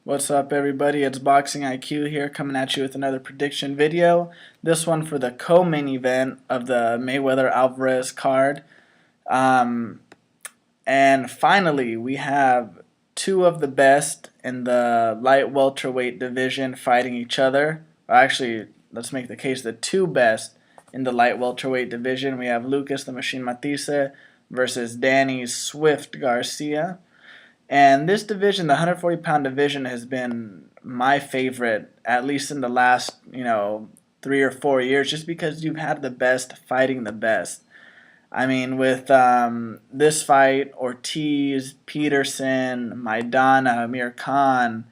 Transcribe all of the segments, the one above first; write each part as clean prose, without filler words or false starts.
What's up, everybody? It's Boxing IQ here, coming at you with another prediction video. This one for the co-main event of the Mayweather-Alvarez card. Um, and finally, we have two of the best in the light welterweight division fighting each other. Or actually, let's make the case the two best in the light welterweight division. We have Lucas the Machine Matthysse versus Danny Swift Garcia. And this division, the 140-pound division, has been my favorite, at least in the last, 3 or 4 years, just because you've had the best fighting the best. I mean, with this fight, Ortiz, Peterson, Maidana, Amir Khan,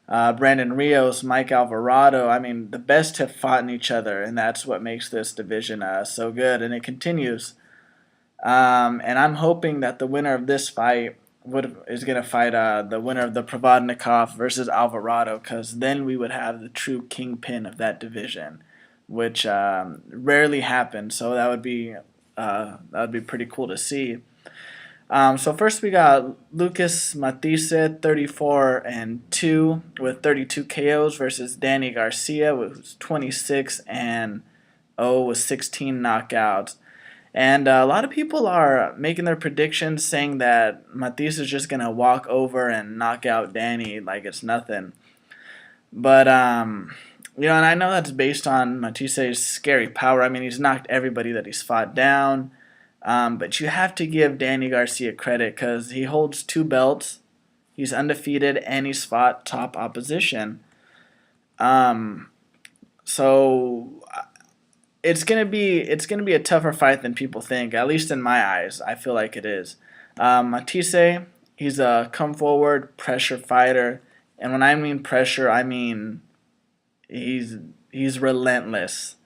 Brandon Rios, Mike Alvarado, I mean, the best have fought in each other, and that's what makes this division so good, and it continues. And I'm hoping that the winner of this fight is going to fight the winner of the Provodnikov versus Alvarado, because then we would have the true kingpin of that division, which rarely happens. So that would be pretty cool to see. So first we got Lucas Matthysse, 34-2 with 32 KOs versus Danny Garcia, who's 26-0 with 16 knockouts. And a lot of people are making their predictions saying that Matthysse is just going to walk over and knock out Danny like it's nothing. But, and I know that's based on Mathisse's scary power. I mean, he's knocked everybody that he's fought down. But you have to give Danny Garcia credit because he holds 2 belts. He's undefeated, and he's fought top opposition. So it's gonna be a tougher fight than people think. At least in my eyes, I feel like it is. Matthysse, he's a come forward pressure fighter, and when I mean pressure, I mean he's relentless.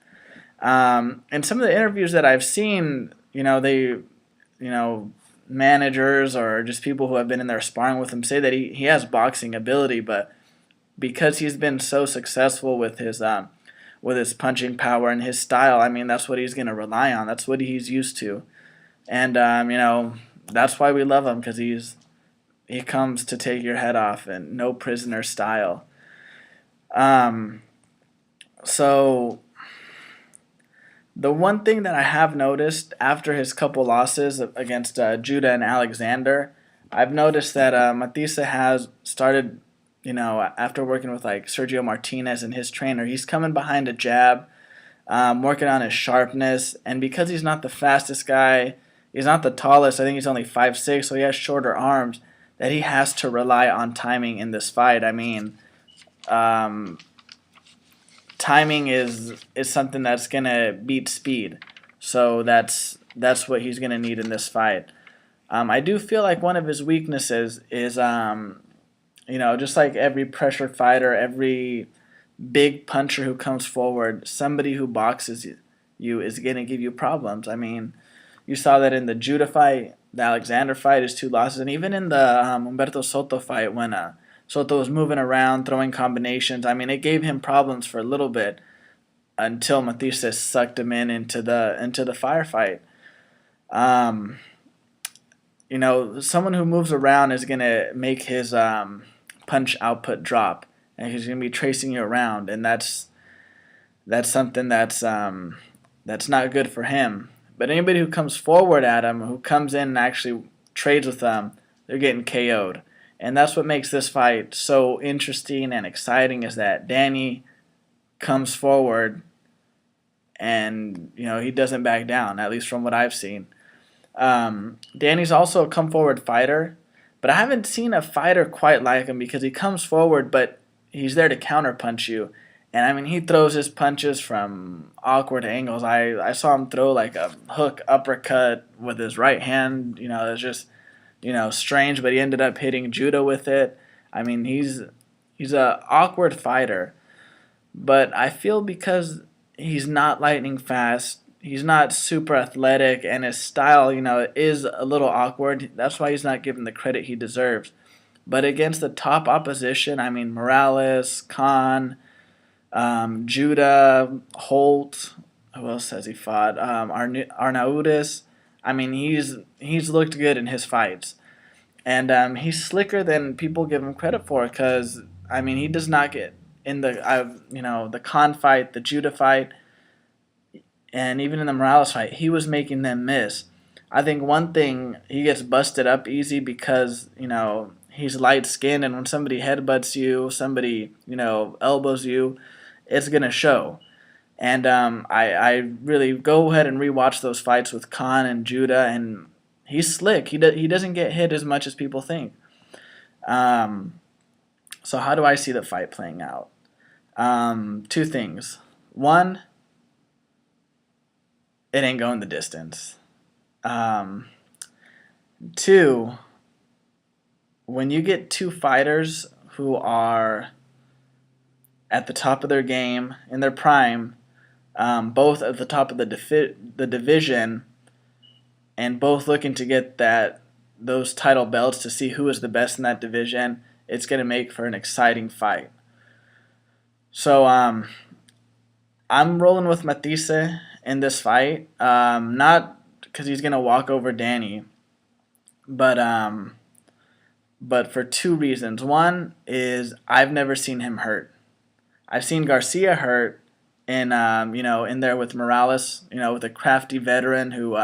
And some of the interviews that I've seen, managers or just people who have been in there sparring with him say that he has boxing ability, but because he's been so successful with his punching power and his style, I mean, that's what he's going to rely on. That's what he's used to. And, that's why we love him, because he comes to take your head off and no prisoner style. So the one thing that I have noticed after his couple losses against Judah and Alexander, I've noticed that Matthysse has started, after working with like Sergio Martinez and his trainer, he's coming behind a jab, working on his sharpness, and because he's not the fastest guy, he's not the tallest, I think he's only 5'6", so he has shorter arms, that he has to rely on timing in this fight. I mean, timing is something that's going to beat speed, so that's what he's going to need in this fight. I do feel like one of his weaknesses is just like every pressure fighter, every big puncher who comes forward, somebody who boxes you is going to give you problems. I mean, you saw that in the Judah fight, the Alexander fight, his 2 losses, and even in the Humberto Soto fight when Soto was moving around, throwing combinations. I mean, it gave him problems for a little bit until Matthysse sucked him into the firefight. Someone who moves around is going to make his punch output drop, and he's going to be tracing you around, and that's something that's not good for him. But anybody who comes forward at him, who comes in and actually trades with them, they're getting KO'd. And that's what makes this fight so interesting and exciting, is that Danny comes forward and he doesn't back down, at least from what I've seen. Danny's also a come forward fighter, but I haven't seen a fighter quite like him, because he comes forward, but he's there to counterpunch you. And I mean, he throws his punches from awkward angles. I saw him throw like a hook uppercut with his right hand. It's just strange, but he ended up hitting Judah with it. I mean, he's a awkward fighter, but I feel because he's not lightning fast, he's not super athletic, and his style, is a little awkward. That's why he's not given the credit he deserves. But against the top opposition, I mean, Morales, Khan, Judah, Holt, who else has he fought? Arnaudis. I mean, he's looked good in his fights, and he's slicker than people give him credit for, because I mean, he does not get in the the Khan fight, the Judah fight, and even in the Morales fight, he was making them miss. I think one thing, he gets busted up easy because he's light skinned, and when somebody headbutts you, somebody elbows you, it's gonna show. And I really go ahead and rewatch those fights with Khan and Judah, and he's slick. He doesn't get hit as much as people think. Um, so how do I see the fight playing out? Two things. One, it ain't going the distance. Um, Two, when you get two fighters who are at the top of their game in their prime, both at the top of the division, and both looking to get those title belts to see who is the best in that division, it's going to make for an exciting fight. So I'm rolling with Matthysse in this fight, not because he's going to walk over Danny, but for two reasons. One is I've never seen him hurt. I've seen Garcia hurt in there with Morales, with a crafty veteran who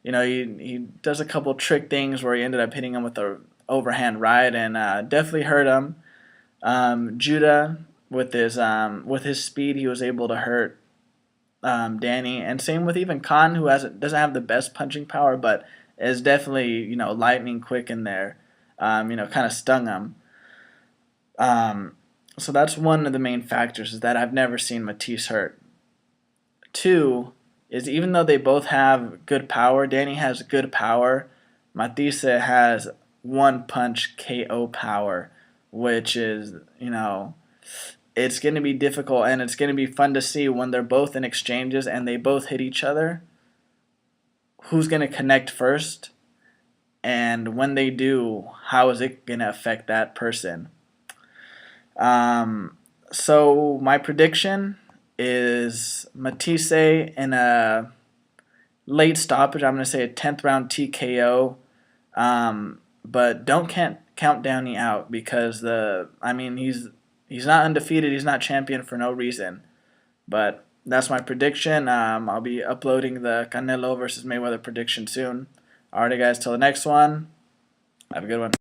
he does a couple trick things where he ended up hitting him with a overhand right and definitely hurt him. Judah with his speed, he was able to hurt Danny, and same with even Khan, who doesn't have the best punching power, but is definitely lightning quick in there. Kind of stung him. So that's one of the main factors, is that I've never seen Matthysse hurt. Two is, even though they both have good power, Danny has good power, Matthysse has one punch KO power, which is, it's going to be difficult, and it's going to be fun to see when they're both in exchanges and they both hit each other, who's going to connect first, and when they do, how is it going to affect that person. So my prediction is Matthysse in a late stoppage. I'm going to say a 10th round TKO. But don't count Downey out, because he's not undefeated. He's not champion for no reason. But that's my prediction. I'll be uploading the Canelo versus Mayweather prediction soon. Alrighty, guys. Till the next one. Have a good one.